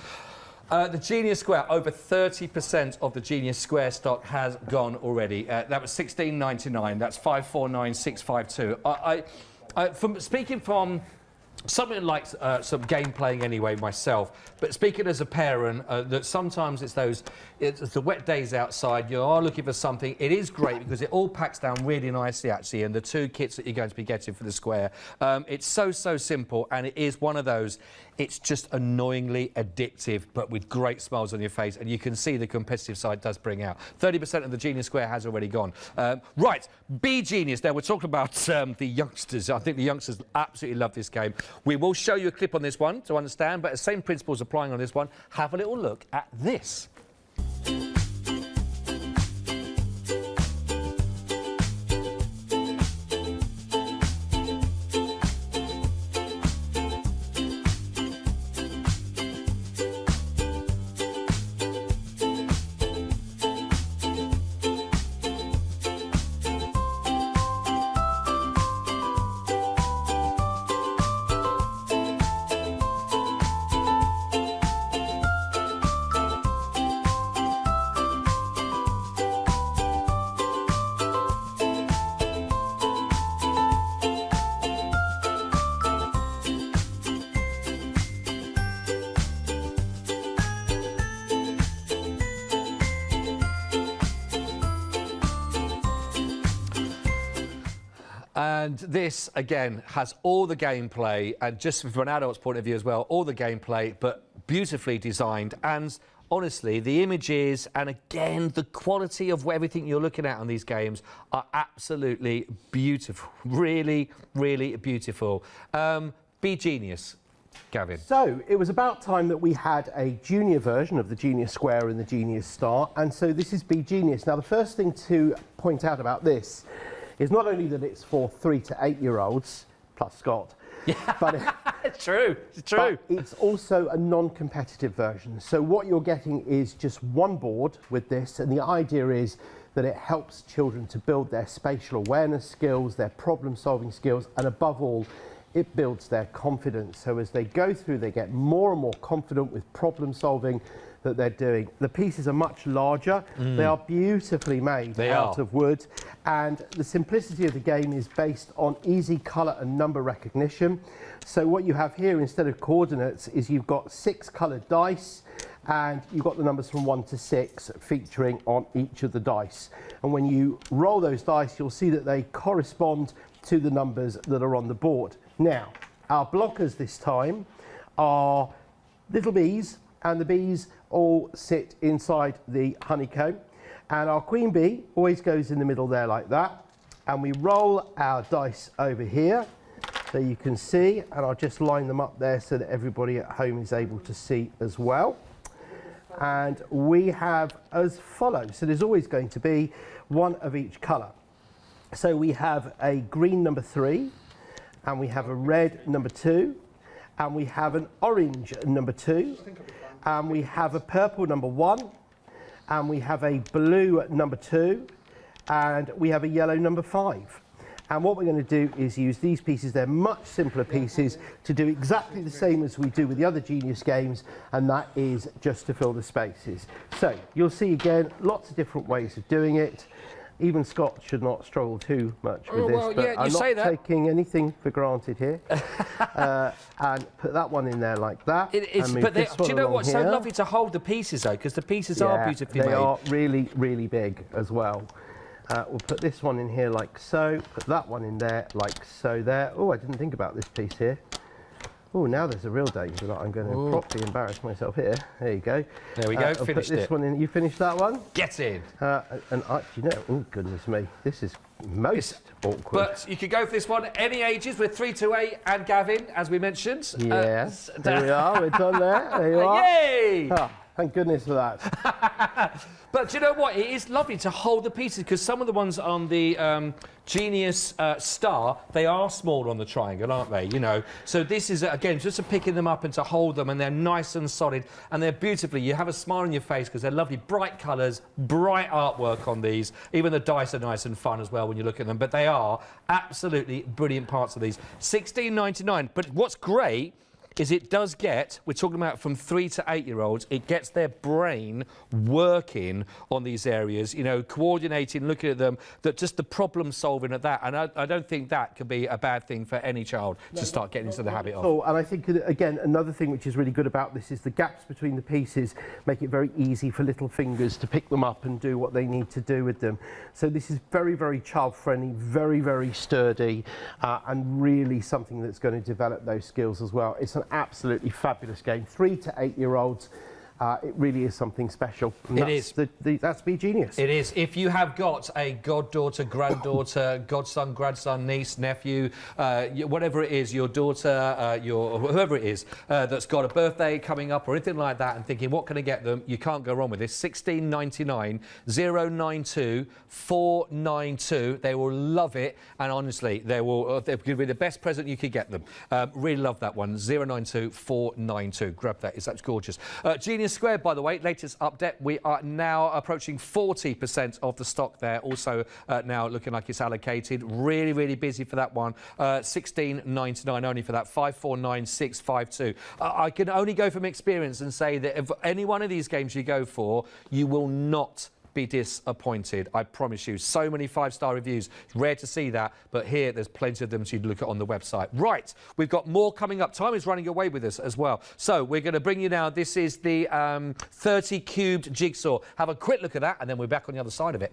The Genius Square, over 30% of the Genius Square stock has gone already. That was $16.99. That's 549,652. Speaking from something like some game playing anyway myself, but speaking as a parent, that sometimes it's the wet days outside, you are looking for something. It is great because it all packs down really nicely actually, and the two kits that you're going to be getting for the Square, it's so simple, and it is one of those, it's just annoyingly addictive, but with great smiles on your face, and you can see the competitive side does bring out. 30% of the Genius Square has already gone. Right, Be Genius. Now we're talking about the youngsters. I think the youngsters absolutely love this game. We will show you a clip on this one to understand, but the same principles applying on this one. Have a little look at this. And this, again, has all the gameplay, and just from an adult's point of view as well, all the gameplay, but beautifully designed. And honestly, the images and, again, the quality of everything you're looking at on these games are absolutely beautiful. Really, really beautiful. Be Genius, Gavin. So, it was about time that we had a junior version of the Genius Square and the Genius Star, and so this is Be Genius. Now, the first thing to point out about this is not only that it's for 3 to 8-year-olds, plus Scott, but It's true. It's true. But it's also a non-competitive version. So what you're getting is just one board with this, and the idea is that it helps children to build their spatial awareness skills, their problem-solving skills, and above all, it builds their confidence. So as they go through, they get more and more confident with problem-solving that they're doing. The pieces are much larger. They are beautifully made out of wood, and the simplicity of the game is based on easy colour and number recognition. So what you have here instead of coordinates is you've got 6 coloured dice, and you've got the numbers from 1 to 6 featuring on each of the dice. And when you roll those dice, you'll see that they correspond to the numbers that are on the board. Now, our blockers this time are little bees, and the bees all sit inside the honeycomb, and our queen bee always goes in the middle there like that, and we roll our dice over here so you can see, and I'll just line them up there so that everybody at home is able to see as well. And we have as follows, so there's always going to be one of each colour. So we have a green number 3, and we have a red number 2, and we have an orange number 2, and we have a purple number 1, and we have a blue number 2, and we have a yellow number 5. And what we're going to do is use these pieces. They're much simpler pieces to do exactly the same as we do with the other Genius games, and that is just to fill the spaces. So you'll see again lots of different ways of doing it. Even Scott should not struggle too much with this, well, but yeah, I'm not taking anything for granted here. And put that one in there like that. It is, but do you know what's so lovely to hold the pieces though, because the pieces are beautifully made. They are really, really big as well. We'll put this one in here like so, put that one in there like so there. Oh, I didn't think about this piece here. Oh, now there's a real danger that I'm going to properly embarrass myself here. There you go. There we go, I'll finished put this one in. You finished that one? Get in. And you know, oh goodness me, this is most awkward. But you could go for this one any ages with 3 to 8 and Gavin, as we mentioned. Yes, there we are, we're done there. There you are. Yay! Oh, thank goodness for that. But do you know what? It is lovely to hold the pieces because some of the ones on the Genius Star, they are smaller on the triangle, aren't they? You know, so this is again just to picking them up and to hold them, and they're nice and solid, and they're beautifully. You have a smile on your face because they're lovely, bright colours, bright artwork on these. Even the dice are nice and fun as well when you look at them. But they are absolutely brilliant parts of these. $16.99. But what's great is it does get, we're talking about from 3 to 8-year-olds, it gets their brain working on these areas, you know, coordinating, looking at them, that just the problem solving at that. And I don't think that could be a bad thing for any child to start getting into the habit of. Oh, and I think, again, another thing which is really good about this is the gaps between the pieces make it very easy for little fingers to pick them up and do what they need to do with them. So this is very, very child-friendly, very, very sturdy, and really something that's going to develop those skills as well. It's an absolutely fabulous game. 3 to 8-year-olds, it really is something special. And that's Be Genius. It is. If you have got a goddaughter, granddaughter, godson, grandson, niece, nephew, whatever it is, your daughter, whoever it is, that's got a birthday coming up or anything like that, and thinking, what can I get them? You can't go wrong with this. $16.99, 092 492. They will love it, and honestly, they're going to be the best present you could get them. Really love that one. 092 492. Grab that. That's gorgeous. Genius Squared, by the way, latest update. We are now approaching 40% of the stock there. Also now looking like it's allocated. Really, really busy for that one. $16.99 only for that. 549652. I can only go from experience and say that if any one of these games you go for, you will not be disappointed. I promise you. So many 5-star reviews. It's rare to see that, but here there's plenty of them so you can look at on the website. Right, we've got more coming up. Time is running away with us as well. So we're going to bring you now. This is the 30 Cubed Jigsaw. Have a quick look at that, and then we're back on the other side of it.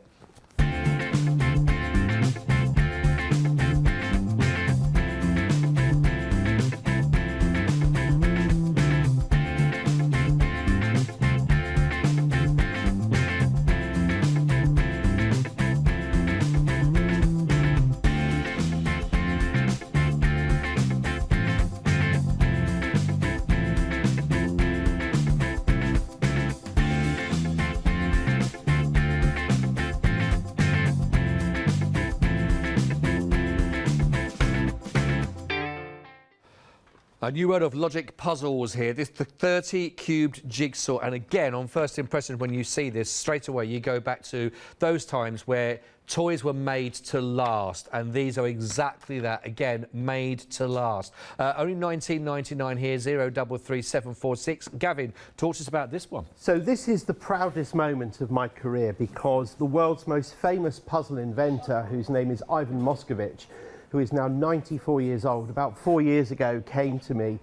A new world of logic puzzles here. This the 30 Cubed Jigsaw. And again, on first impression, when you see this, straight away you go back to those times where toys were made to last. And these are exactly that. Again, made to last. Only $19.99 here, 033746. Gavin, talk to us about this one. So this is the proudest moment of my career because the world's most famous puzzle inventor, whose name is Ivan Moscovich, who is now 94 years old, about 4 years ago came to me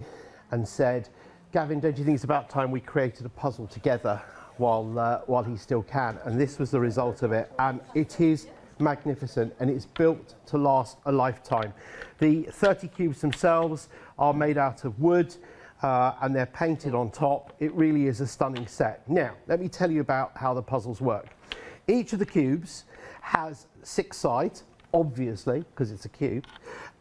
and said, Gavin, don't you think it's about time we created a puzzle together while he still can? And this was the result of it. And it is magnificent, and it's built to last a lifetime. The 30 cubes themselves are made out of wood, and they're painted on top. It really is a stunning set. Now, let me tell you about how the puzzles work. Each of the cubes has 6 sides, obviously, because it's a cube,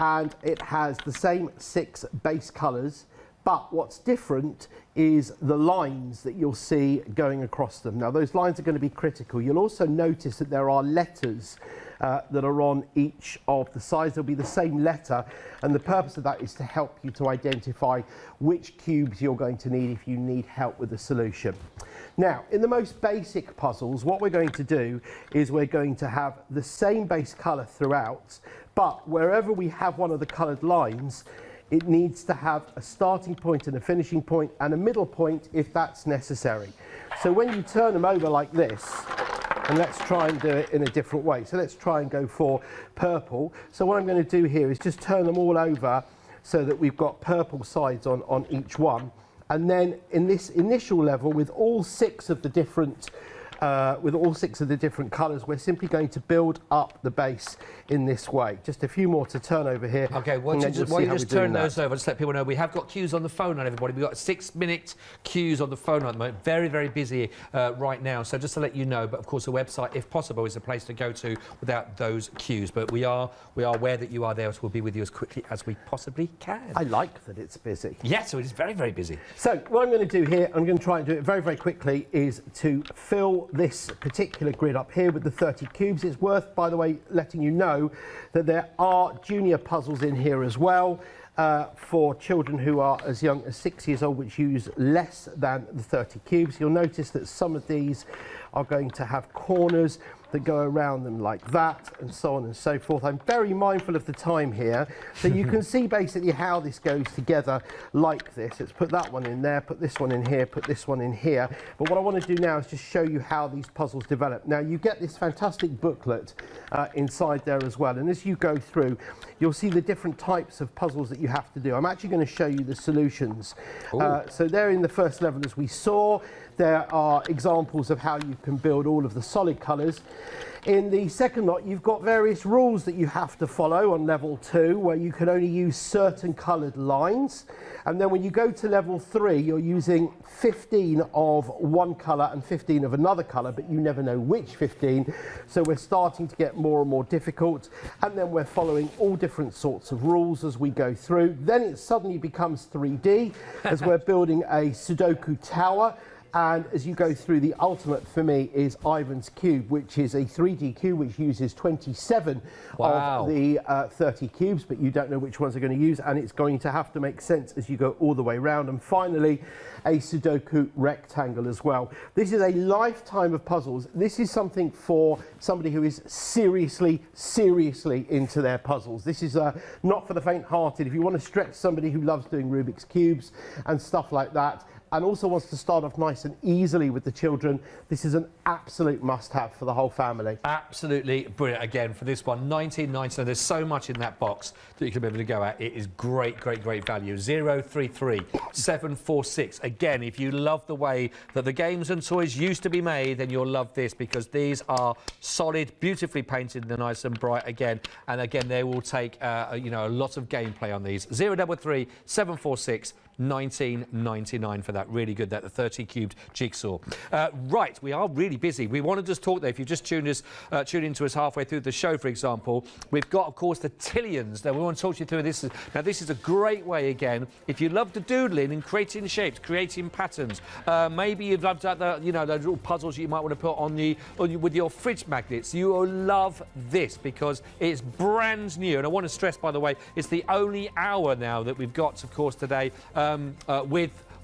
and it has the same 6 base colours, But what's different is the lines that you'll see going across them. Now, those lines are going to be critical. You'll also notice that there are letters that are on each of the sides. There'll be the same letter, and the purpose of that is to help you to identify which cubes you're going to need if you need help with the solution. Now, in the most basic puzzles, what we're going to do is we're going to have the same base colour throughout, but wherever we have one of the coloured lines, it needs to have a starting point and a finishing point and a middle point if that's necessary. So when you turn them over like this, and let's try and do it in a different way. So let's try and go for purple. So what I'm going to do here is just turn them all over so that we've got purple sides on each one. And then in this initial level, with all six of the different colours, we're simply going to build up the base in this way. Just a few more to turn over here. Okay, while you just turn those over, just let people know we have got queues on the phone on everybody. We've got 6-minute queues on the phone at the moment. Very, very busy right now. So just to let you know, but of course the website, if possible, is a place to go to without those queues. But we are aware that you are there, so we'll be with you as quickly as we possibly can. I like that it's busy. Yeah, so it is very, very busy. So what I'm going to do here, I'm going to try and do it very, very quickly, is to fill this particular grid up here with the 30 cubes. It's worth, by the way, letting you know that there are junior puzzles in here as well for children who are as young as 6 years old, which use less than the 30 cubes. You'll notice that some of these are going to have corners that go around them like that, and so on and so forth. I'm very mindful of the time here, so you can see basically how this goes together like this. Let's put that one in there, put this one in here, put this one in here. But what I want to do now is just show you how these puzzles develop. Now, you get this fantastic booklet inside there as well, and as you go through, you'll see the different types of puzzles that you have to do. I'm actually going to show you the solutions. So there in the first level, as we saw, there are examples of how you can build all of the solid colours. In the second lot, you've got various rules that you have to follow on level 2, where you can only use certain coloured lines. And then when you go to level 3, you're using 15 of one colour and 15 of another colour, but you never know which 15. So we're starting to get more and more difficult. And then we're following all different sorts of rules as we go through. Then it suddenly becomes 3D as we're building a Sudoku tower. And as you go through, the ultimate for me is Ivan's Cube, which is a 3D cube which uses 27 of the 30 cubes, but you don't know which ones you're going to use, and it's going to have to make sense as you go all the way around. And finally, a Sudoku rectangle as well. This is a lifetime of puzzles. This is something for somebody who is seriously into their puzzles. This is not for the faint-hearted. If you want to stretch somebody who loves doing Rubik's Cubes and stuff like that, and also wants to start off nice and easily with the children, this is an absolute must-have for the whole family. Absolutely brilliant. Again, for this one, $19.99. There's so much in that box that you can be able to go at. It is great, great, great value. 033-746. Again, if you love the way that the games and toys used to be made, then you'll love this, because these are solid, beautifully painted and nice and bright again. And again, they will take you know, a lot of gameplay on these. 033-746. $19.99 for that. Really good. That the 30 cubed jigsaw. Right, we are really busy. We want to just talk there. If you've just tuned into us halfway through the show, for example, we've got, of course, the Tillions. Now we want to talk you through this. Now this is a great way, again, if you love the doodling and creating shapes, creating patterns. Maybe you've loved the, you know, those little puzzles you might want to put on with your fridge magnets. You will love this because it's brand new. And I want to stress, by the way, it's the only hour now that we've got, of course, today.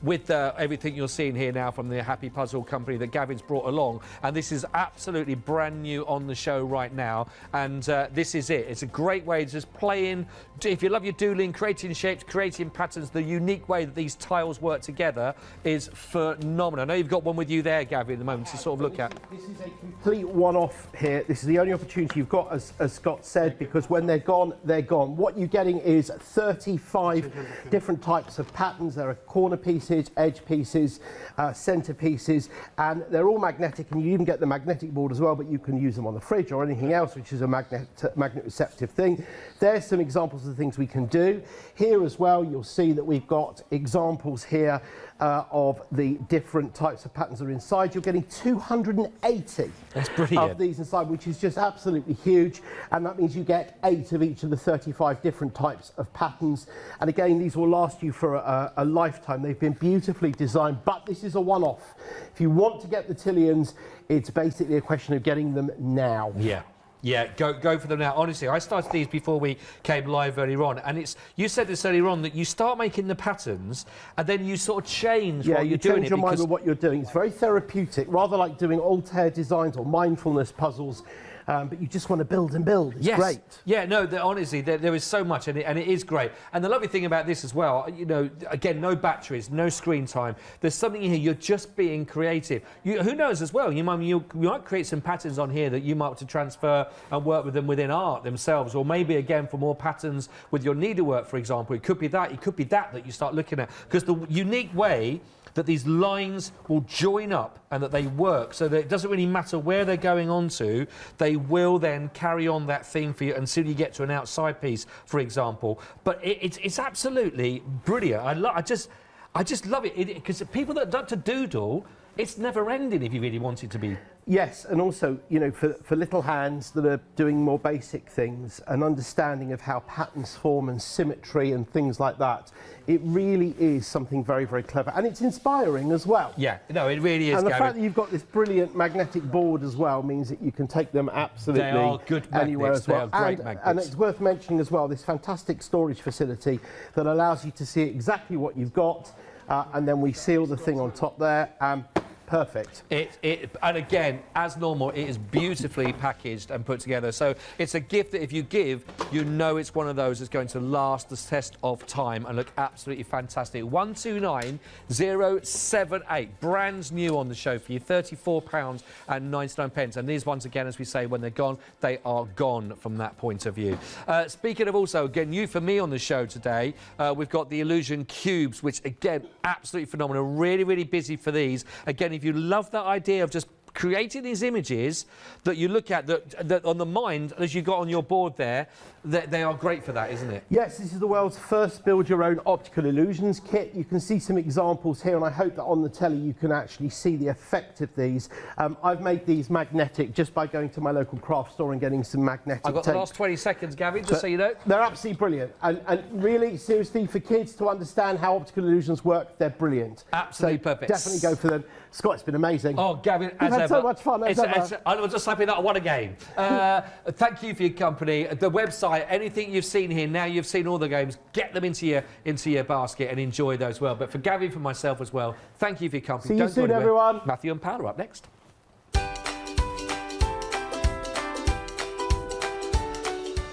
With everything you're seeing here now from the Happy Puzzle Company that Gavin's brought along. And this is absolutely brand new on the show right now. And this is it. It's a great way to just play in. If you love your doodling, creating shapes, creating patterns, the unique way that these tiles work together is phenomenal. I know you've got one with you there, Gavin, at the moment to sort of look at. This is a complete one-off here. This is the only opportunity you've got, as Scott said, because when they're gone, they're gone. What you're getting is 35 different types of patterns. There are corner pieces. printed edge pieces, centre pieces, and they're all magnetic, and you even get the magnetic board as well, but you can use them on the fridge or anything else which is a magnet receptive thing. There's some examples of the things we can do. Here as well, you'll see that we've got examples here of the different types of patterns that are inside. You're getting 280 of these inside, which is just absolutely huge, and that means you get 8 of each of the 35 different types of patterns. And again, these will last you for a lifetime. They've been beautifully designed, but this is a one-off. If you want to get the Tillians, it's basically a question of getting them now. Yeah, go for them now. Honestly, I started these before we came live earlier on, and you said this earlier on that you start making the patterns and then you sort of change while you're doing it. Yeah, you change your mind with what you're doing. It's very therapeutic, rather like doing Altair designs or mindfulness puzzles. But you just want to build and build. It's great. Yeah, no, honestly, there is so much, and it is great. And the lovely thing about this as well, you know, again, no batteries, no screen time. There's something in here, you're just being creative. Who knows as well, you might create some patterns on here that you might want to transfer and work with them within art themselves, or maybe, again, for more patterns with your needlework, for example. It could be that you start looking at. Because the unique way that these lines will join up and that they work, so that it doesn't really matter where they're going on to, they will then carry on that theme for you until you get to an outside piece, for example. But it's absolutely brilliant. I just love it, because people that like to doodle, it's never ending if you really want it to be. Yes, and also, you know, for little hands that are doing more basic things, an understanding of how patterns form and symmetry and things like that, it really is something very, very clever. And it's inspiring as well. Yeah, no, it really is, And the Gavin. fact that you've got this brilliant magnetic board as well means that you can take them absolutely anywhere as well. They are great magnets. And it's worth mentioning as well, this fantastic storage facility that allows you to see exactly what you've got, and then we seal the thing on top there. Perfect. And again, as normal, it is beautifully packaged and put together. So it's a gift that if you give, you know it's one of those that's going to last the test of time and look absolutely fantastic. 129078, brand new on the show for you, £34.99. And these ones, again, as we say, when they're gone, they are gone from that point of view. Speaking of also, again, new for me on the show today, we've got the Illusion Cubes, which, again, absolutely phenomenal. Really, really busy for these. Again, if you love that idea of just creating these images that you look at that on the mind, as you got on your board there, they are great for that, isn't it? Yes, this is the world's first build your own optical illusions kit. You can see some examples here, and I hope that on the telly you can actually see the effect of these. I've made these magnetic just by going to my local craft store and getting some magnetic I've got tape. the last 20 seconds, Gavin, just so you know. They're absolutely brilliant, and really, seriously, for kids to understand how optical illusions work, they're brilliant. Absolutely perfect. Definitely go for them. Scott, it's been amazing. Oh, Gavin, We've had so much fun. I was just happy that I won a game. Thank you for your company. The website, anything you've seen here, now you've seen all the games, get them into your basket and enjoy those well. But for Gavin, for myself as well, thank you for your company. See you soon, everyone. Matthew and Paola up next.